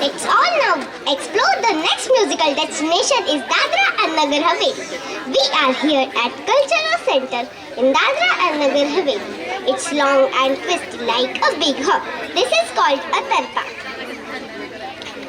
Let's all now explore the next musical destination is Dadra and Nagar Haveli. We are here at Cultural Center in Dadra and Nagar Haveli. It's long and twisty like a big hop. This is called a tarpa,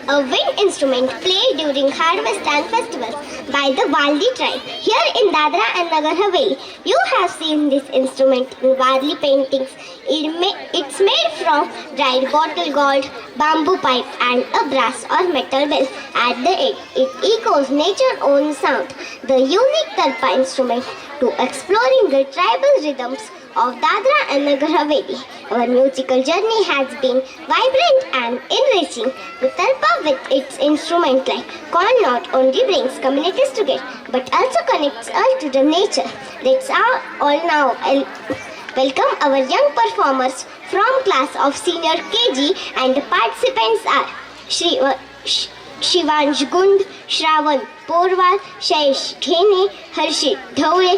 a wind instrument played during harvest and festivals by the Waldi tribe. Here in Dadra and Nagar Haveli, you have seen this instrument in Warli paintings. It's made from dried bottle gourd, bamboo pipe and a brass or metal bell. At the end, it echoes nature's own sound. The unique tarpa instrument to exploring the tribal rhythms of Dadra and Nagar Haveli. Our musical journey has been vibrant and enriching. The tarpa with its instrument like corn not only brings communities together but also connects us to the nature. Let's all now welcome our young performers from class of senior KG, and the participants are Shivansh गुंड, श्रावण पोरवाल, शयेश घेने, हर्षित ढवळे,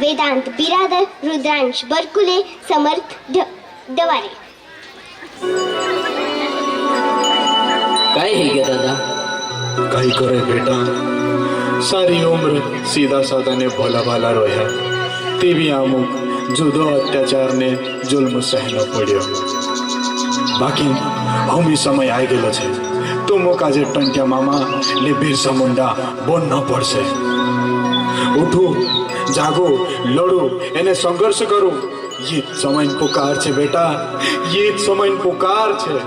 वेदांत बिरादर, रुद्रांश बरकुले, समर्थ दवारे. काय है क्या दादा? कहीं करे बेटा, सारी उम्र सीधा साधा ने भला भाला रोया, ते भी अमुक जुदो अत्याचार ने जुल्म सहनो पड़्यो. बाकी हमी समय आई गेलो छे. तो मोकाजे टंट्या मामा ने बिरसा मुंडा बोलना पड़से. उठो, जागो, लड़ो, एने संघर्ष करो. ये समय पुकार छे बेटा, ये समय पुकार छे.